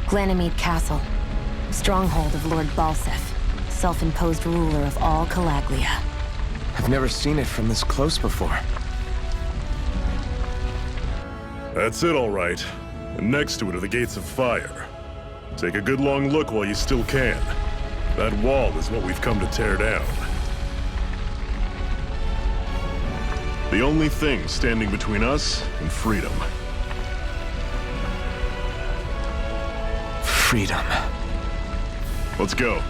Glanimede Castle, stronghold of Lord Balseph, self-imposed ruler of all Calaglia. I've never seen it from this close before. That's it, all right. And next to it are the Gates of Fire. Take a good long look while you still can. That wall is what we've come to tear down. The only thing standing between us and freedom. Freedom. Let's go.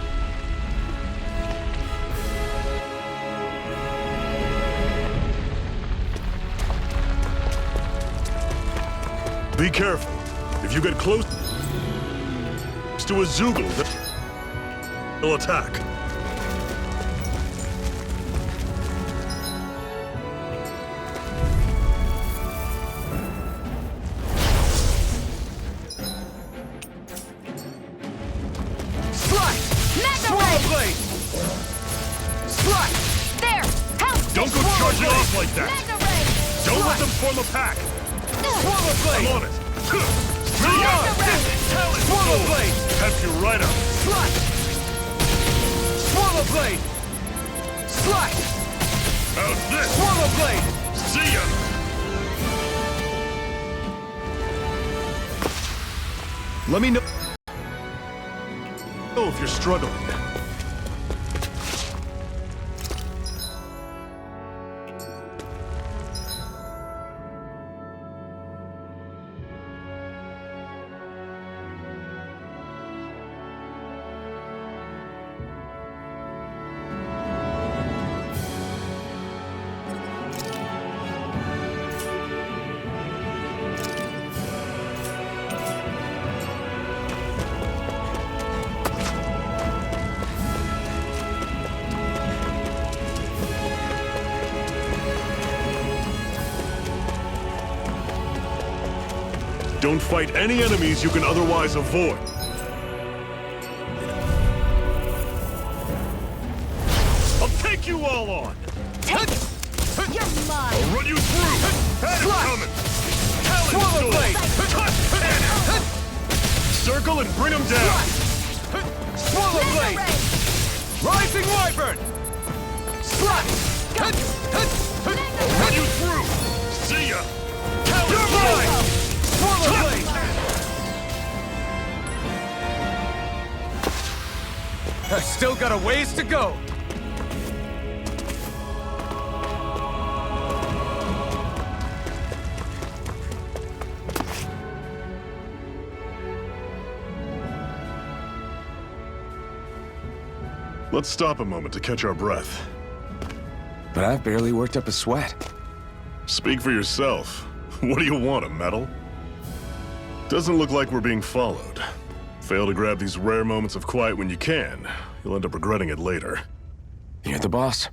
Be careful. If you get close to a Zeugle, they'll attack. Don't go charging off like that! Don't let them form a pack! Swallow Blade! I'm on it! Swallow Blade! Have you right up! Slash! Swallow Blade! Slash! How's this? Swallow Blade! See ya! Let me know if you're struggling. Don't fight any enemies you can otherwise avoid. I'll take you all on! You're mine! I'll run you through! Phantom's coming! Swallow Blade! Circle and bring him down! Swallow Blade! Rising Wyvern! Slash! I'll run you through! See ya! You're mine! Swallow Blade! I still got a ways to go. Let's stop a moment to catch our breath. But I've barely worked up a sweat. Speak for yourself. What do you want, a medal? Doesn't look like we're being followed. Fail to grab these rare moments of quiet when you can. You'll end up regretting it later. You're the boss.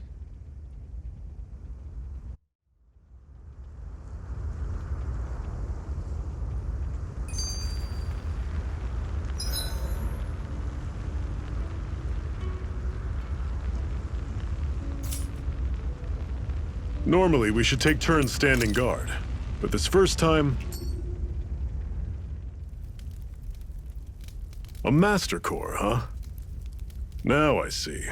Normally, we should take turns standing guard. But this first time... A Master Core, huh? Now I see.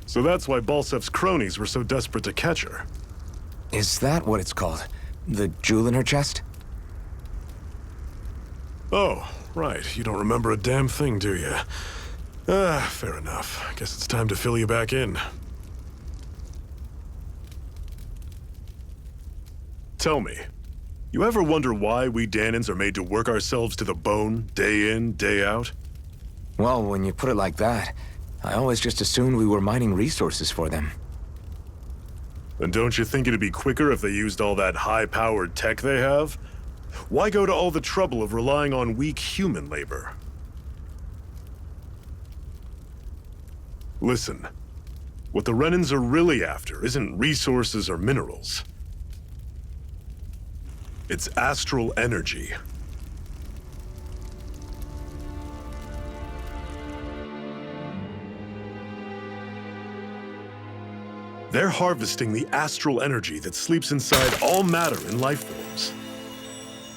So that's why Balsef's cronies were so desperate to catch her. Is that what it's called? The jewel in her chest? Oh, right. You don't remember a damn thing, do you? Fair enough. Guess it's time to fill you back in. Tell me, you ever wonder why we Dahnans are made to work ourselves to the bone, day in, day out? Well, when you put it like that, I always just assumed we were mining resources for them. And don't you think it'd be quicker if they used all that high-powered tech they have? Why go to all the trouble of relying on weak human labor? Listen, what the Renans are really after isn't resources or minerals. It's astral energy. They're harvesting the astral energy that sleeps inside all matter in life forms.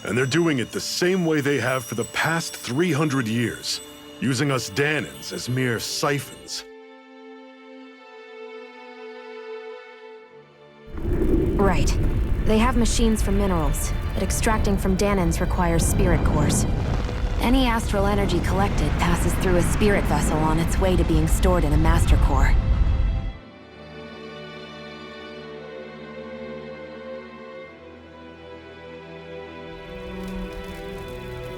And they're doing it the same way they have for the past 300 years, using us Dahnans as mere siphons. Right. They have machines for minerals, but extracting from Dahnans requires spirit cores. Any astral energy collected passes through a spirit vessel on its way to being stored in a master core.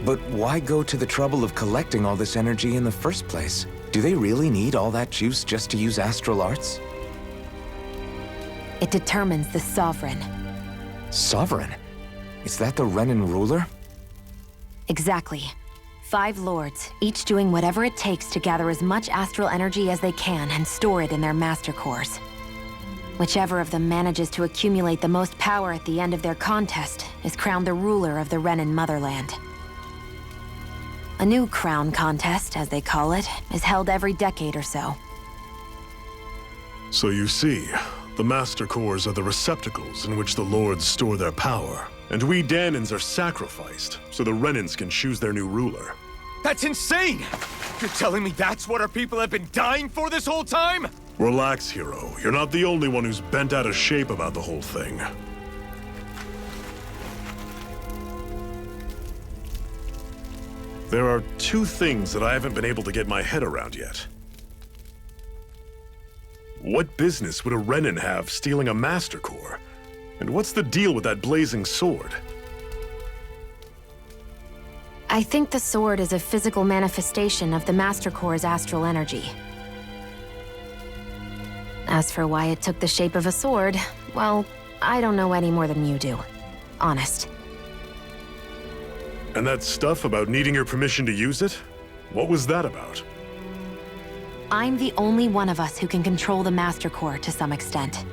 But why go to the trouble of collecting all this energy in the first place? Do they really need all that juice just to use astral arts? It determines the Sovereign. Sovereign? Is that the Renan ruler? Exactly. 5 lords, each doing whatever it takes to gather as much astral energy as they can and store it in their master cores. Whichever of them manages to accumulate the most power at the end of their contest is crowned the ruler of the Renan motherland. A new crown contest, as they call it, is held every decade or so. So you see, the Master Cores are the receptacles in which the Lords store their power. And we Dahnans are sacrificed, so the Renans can choose their new ruler. That's insane! You're telling me that's what our people have been dying for this whole time? Relax, hero. You're not the only one who's bent out of shape about the whole thing. There are 2 things that I haven't been able to get my head around yet. What business would a Renan have stealing a Master Core? And what's the deal with that blazing sword? I think the sword is a physical manifestation of the Master Core's astral energy. As for why it took the shape of a sword, well, I don't know any more than you do. Honest. And that stuff about needing your permission to use it? What was that about? I'm the only one of us who can control the Master Core to some extent.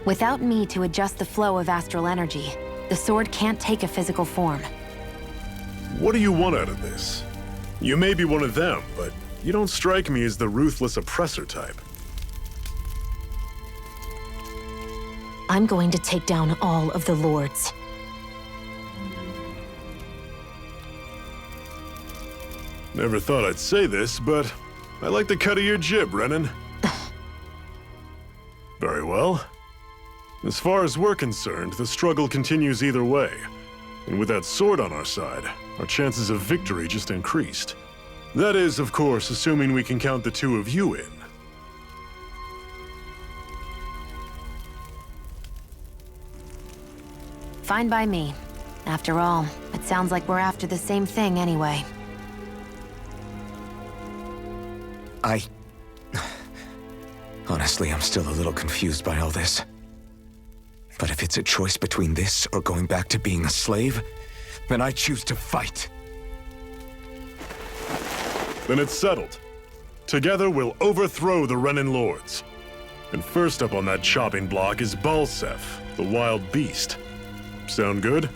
Without me to adjust the flow of astral energy, the sword can't take a physical form. What do you want out of this? You may be one of them, but you don't strike me as the ruthless oppressor type. I'm going to take down all of the lords. Never thought I'd say this, but I like the cut of your jib, Renan. Very well. As far as we're concerned, the struggle continues either way. And with that sword on our side, our chances of victory just increased. That is, of course, assuming we can count the 2 of you in. Fine by me. After all, it sounds like we're after the same thing anyway. Honestly, I'm still a little confused by all this. But if it's a choice between this or going back to being a slave, then I choose to fight. Then it's settled. Together, we'll overthrow the Renan Lords. And first up on that chopping block is Balseph, the wild beast. Sound good?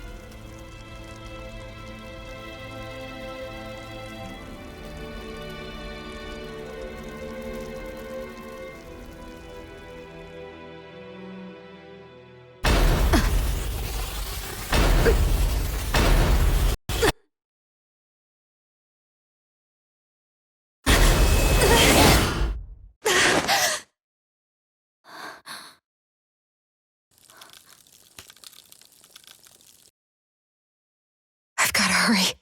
I've gotta hurry.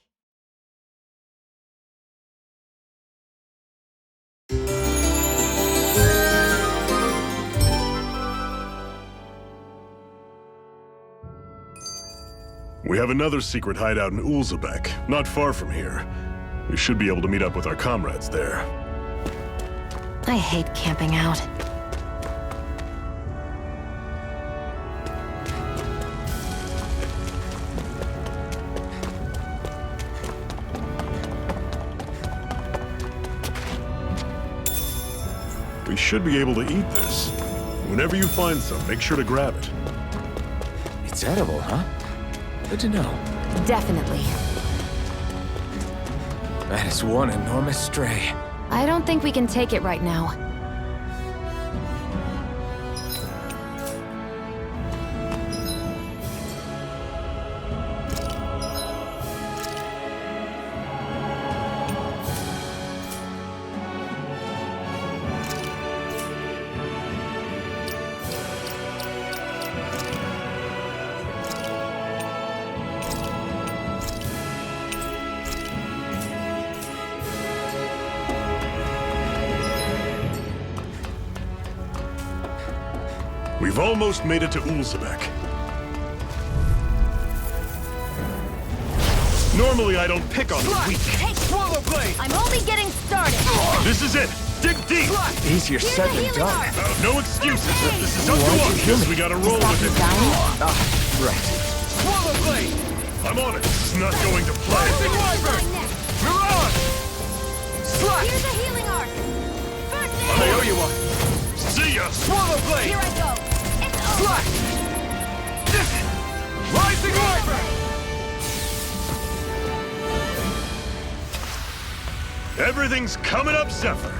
We have another secret hideout in Ulzebek, not far from here. We should be able to meet up with our comrades there. I hate camping out. We should be able to eat this. Whenever you find some, make sure to grab it. It's edible, huh? Good to know. Definitely. That is one enormous stray. I don't think we can take it right now. We've almost made it to Ulzebek. Normally, I don't pick on the weak. Hey, Swallow Blade! I'm only getting started. This is it! Dig deep! Easier Here's said the than healing done. arc. No excuses. This is up to us. Guess we gotta roll Stop with you it. dying? Right. Swallow Blade! I'm on it. This is not going to plan. Rising Wyvern! Miran! Slash! Here's a healing arc. First I aid. owe you one. See ya! Swallow Blade! Here I go. It's over. Slash! Rising Wyvern! Everything's coming up, Zephyr.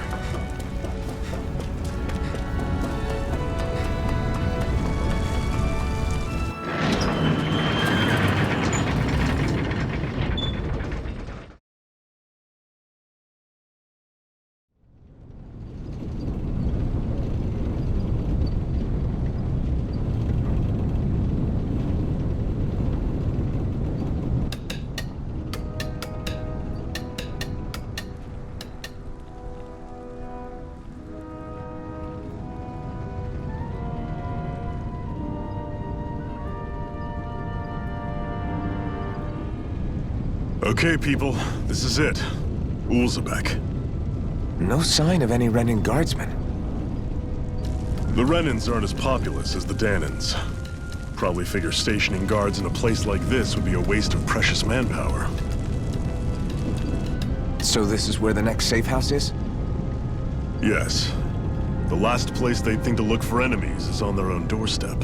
Okay, people, this is it. Ulzebek. No sign of any Renan guardsmen. The Renans aren't as populous as the Danans. Probably figure stationing guards in a place like this would be a waste of precious manpower. So this is where the next safe house is? Yes. The last place they'd think to look for enemies is on their own doorstep.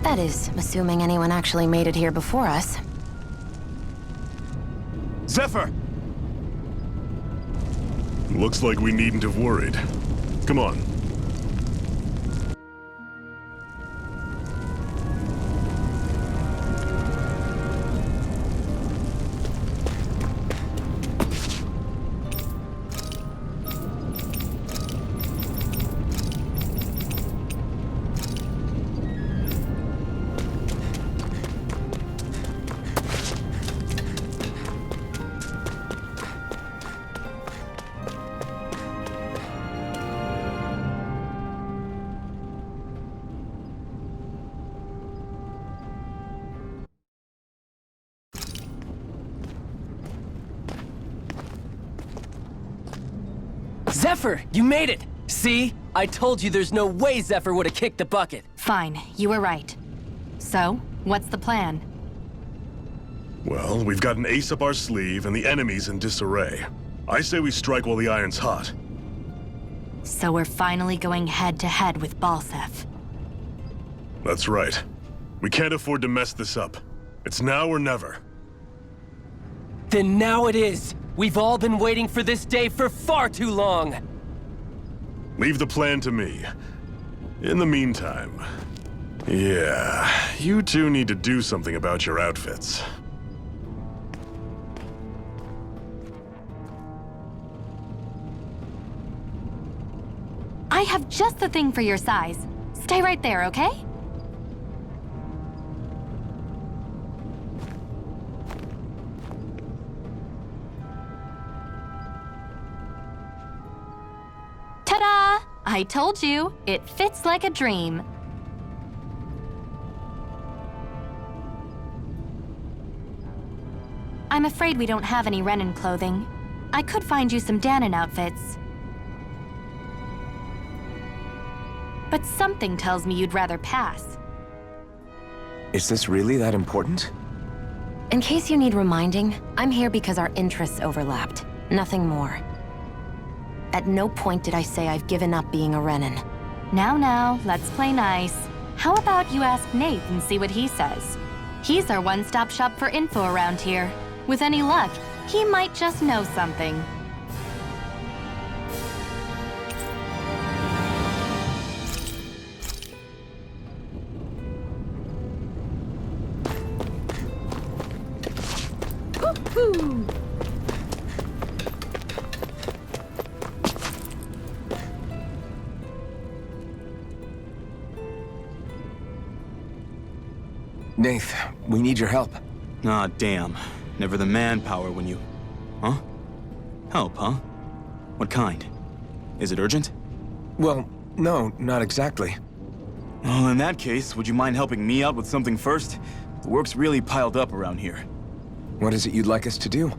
That is, assuming anyone actually made it here before us. Zephyr! Looks like we needn't have worried. Come on. Zephyr, you made it! See? I told you there's no way Zephyr would have kicked the bucket. Fine, you were right. So, what's the plan? Well, we've got an ace up our sleeve and the enemy's in disarray. I say we strike while the iron's hot. So we're finally going head-to-head with Balseph. That's right. We can't afford to mess this up. It's now or never. Then now it is! We've all been waiting for this day for far too long! Leave the plan to me. In the meantime... Yeah, you two need to do something about your outfits. I have just the thing for your size. Stay right there, okay? Ta-da! I told you, it fits like a dream. I'm afraid we don't have any Renan clothing. I could find you some Danan outfits. But something tells me you'd rather pass. Is this really that important? In case you need reminding, I'm here because our interests overlapped. Nothing more. At no point did I say I've given up being a Renan. Now, let's play nice. How about you ask Nath and see what he says? He's our one-stop shop for info around here. With any luck, he might just know something. Woo-hoo! Nath, we need your help. Ah, damn. Never the manpower when you... Huh? Help, huh? What kind? Is it urgent? Well, no, not exactly. Well, in that case, would you mind helping me out with something first? The work's really piled up around here. What is it you'd like us to do?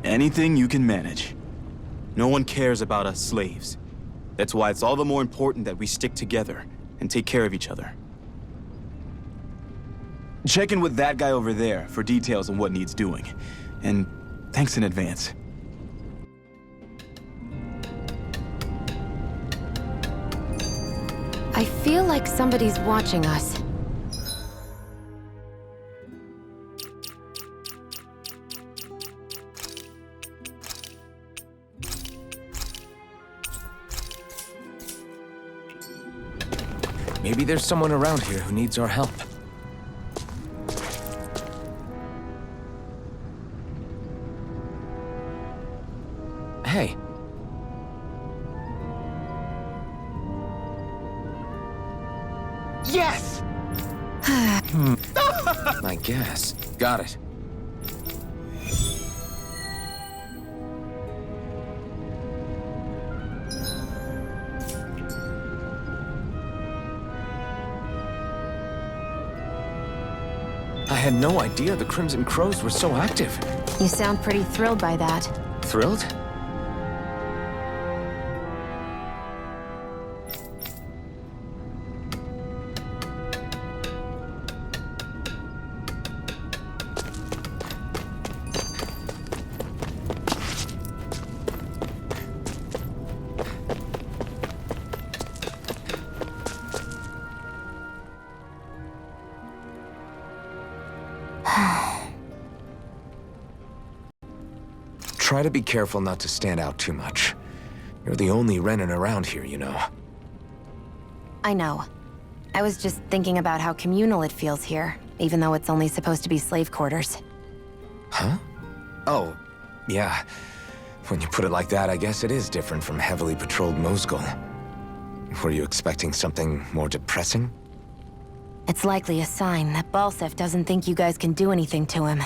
Anything you can manage. No one cares about us slaves. That's why it's all the more important that we stick together and take care of each other. Check in with that guy over there for details on what needs doing. And thanks in advance. I feel like somebody's watching us. Maybe there's someone around here who needs our help. Hey. Yes! I guess. Got it. I had no idea the Crimson Crows were so active. You sound pretty thrilled by that. Thrilled? Try to be careful not to stand out too much. You're the only Renan around here, you know. I know. I was just thinking about how communal it feels here, even though it's only supposed to be slave quarters. Huh? Oh, yeah. When you put it like that, I guess it is different from heavily patrolled Mosgul. Were you expecting something more depressing? It's likely a sign that Balsef doesn't think you guys can do anything to him.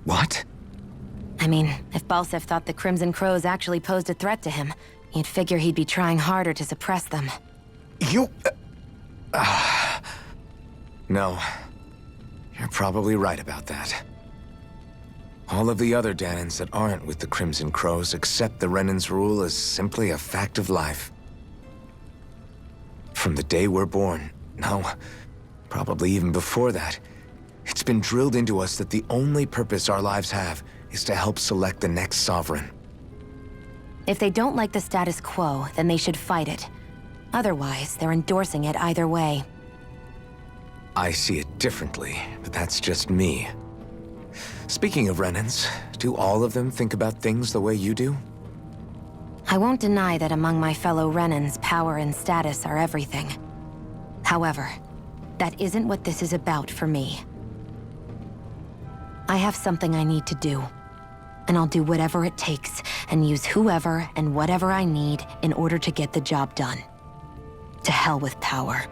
What? I mean, if Balsef thought the Crimson Crows actually posed a threat to him, you'd figure he'd be trying harder to suppress them. You... No. You're probably right about that. All of the other Danans that aren't with the Crimson Crows accept the Renan's rule as simply a fact of life. From the day we're born, no, probably even before that, it's been drilled into us that the only purpose our lives have is to help select the next sovereign. If they don't like the status quo, then they should fight it. Otherwise, they're endorsing it either way. I see it differently, but that's just me. Speaking of Renans, do all of them think about things the way you do? I won't deny that among my fellow Renans, power and status are everything. However, that isn't what this is about for me. I have something I need to do, and I'll do whatever it takes and use whoever and whatever I need in order to get the job done. To hell with power.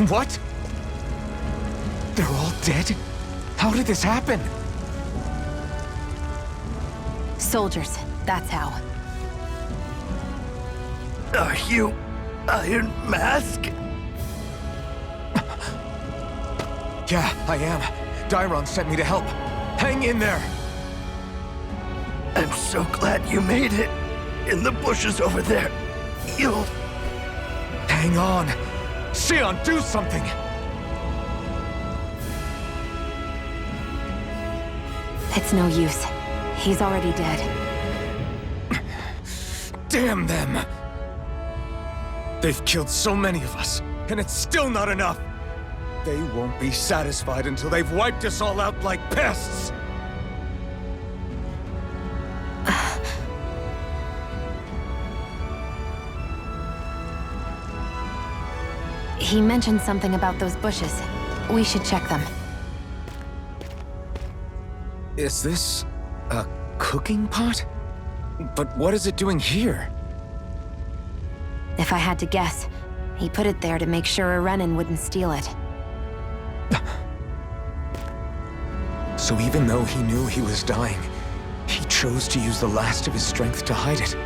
What? They're all dead? How did this happen? Soldiers, that's how. Are you Iron Mask? Yeah, I am. Dairon sent me to help. Hang in there! I'm so glad you made it. In the bushes over there. You'll... Hang on! Xion, do something! It's no use. He's already dead. Damn them! They've killed so many of us, and it's still not enough! They won't be satisfied until they've wiped us all out like pests! He mentioned something about those bushes. We should check them. Is this a cooking pot? But what is it doing here? If I had to guess, he put it there to make sure a Renan wouldn't steal it. So even though he knew he was dying, he chose to use the last of his strength to hide it,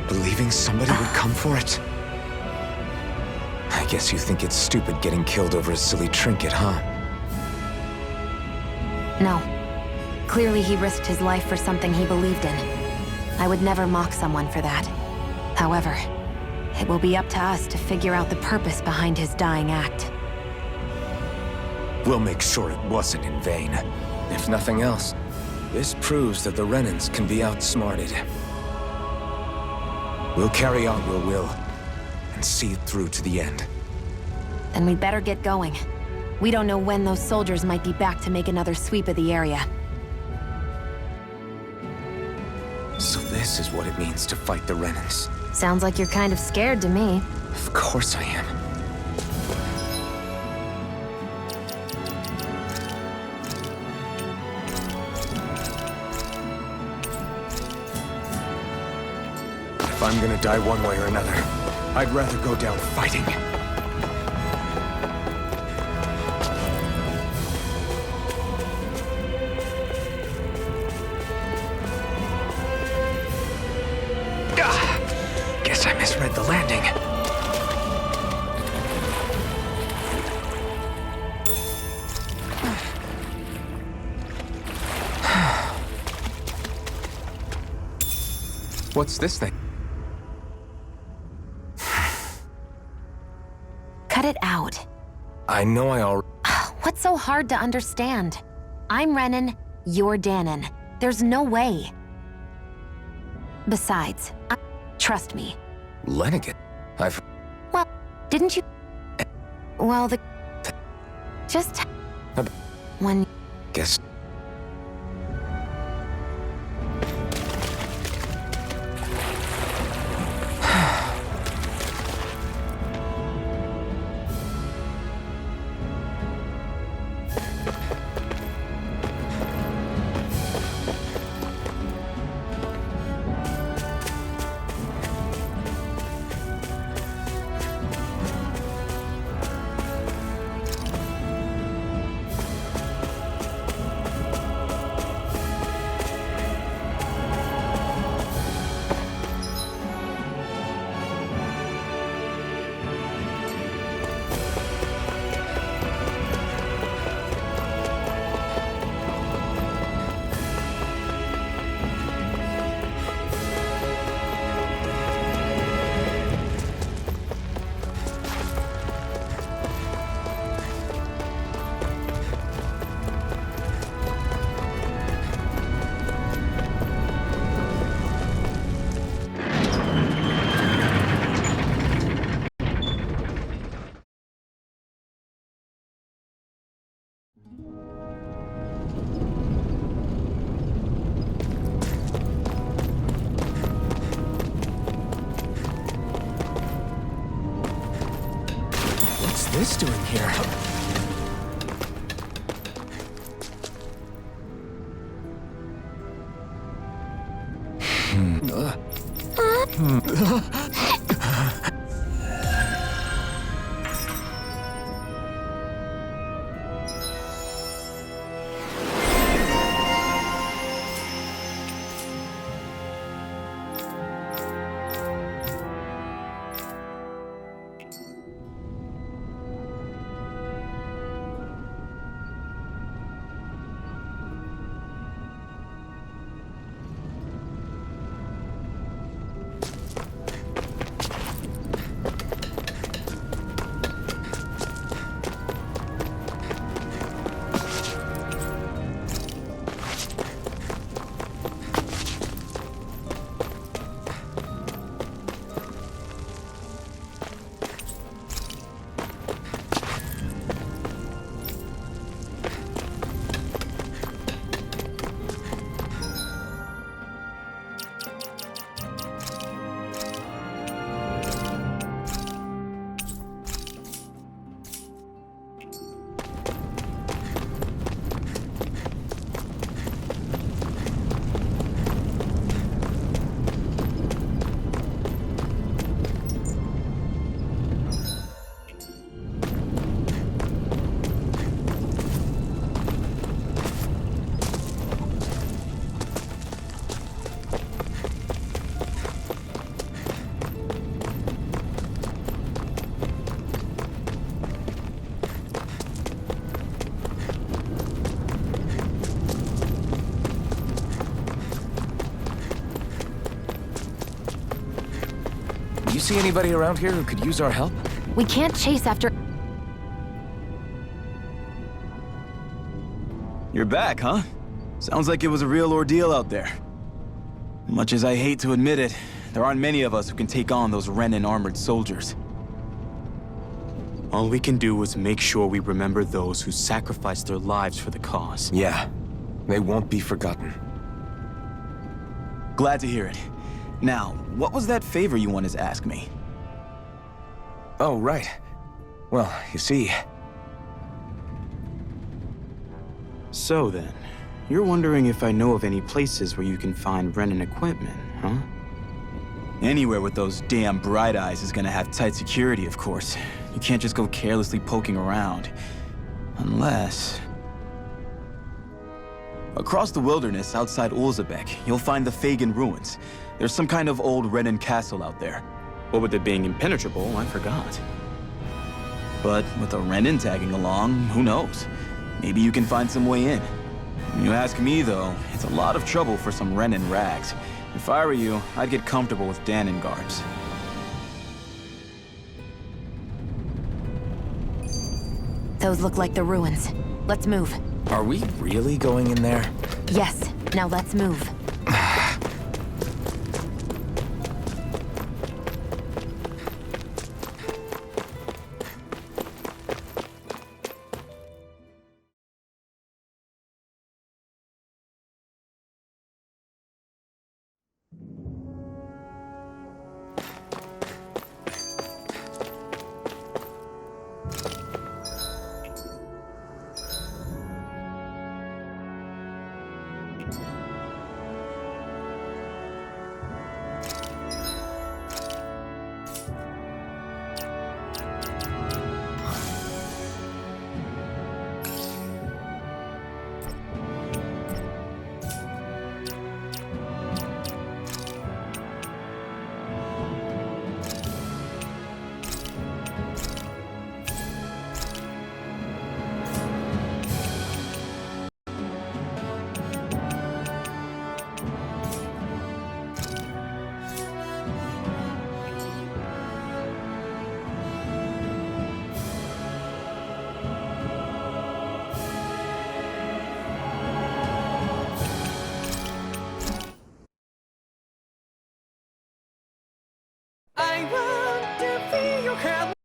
believing somebody would come for it. I guess you think it's stupid getting killed over a silly trinket, huh? No. Clearly he risked his life for something he believed in. I would never mock someone for that. However, it will be up to us to figure out the purpose behind his dying act. We'll make sure it wasn't in vain. If nothing else, this proves that the Renans can be outsmarted. We'll carry on your will, and see it through to the end. Then we'd better get going. We don't know when those soldiers might be back to make another sweep of the area. So this is what it means to fight the Renans. Sounds like you're kind of scared to me. Of course I am. If I'm gonna die one way or another, I'd rather go down fighting. Guess I misread the landing. What's this thing? Cut it out. I know I already... What's so hard to understand? I'm Renan, you're Danon. There's no way. Besides, trust me. Lennigan? I've... Well, didn't you... Well, just... When... Guess... What's this doing here? see anybody around here who could use our help? We can't chase after... You're back, huh? Sounds like it was a real ordeal out there. Much as I hate to admit it, there aren't many of us who can take on those Renan armored soldiers. All we can do is make sure we remember those who sacrificed their lives for the cause. Yeah, they won't be forgotten. Glad to hear it. Now, what was that favor you wanted to ask me? Oh, right. Well, you see... So then, you're wondering if I know of any places where you can find Renan equipment, huh? Anywhere with those damn bright eyes is gonna have tight security, of course. You can't just go carelessly poking around. Unless... Across the wilderness outside Ulzebek, you'll find the Fagan ruins. There's some kind of old Renan castle out there. What with it being impenetrable, I forgot. But with a Renan tagging along, who knows? Maybe you can find some way in. When you ask me, though, it's a lot of trouble for some Renan rags. If I were you, I'd get comfortable with Danon garbs. Those look like the ruins. Let's move. Are we really going in there? Yes, now let's move. I want to feel your hand.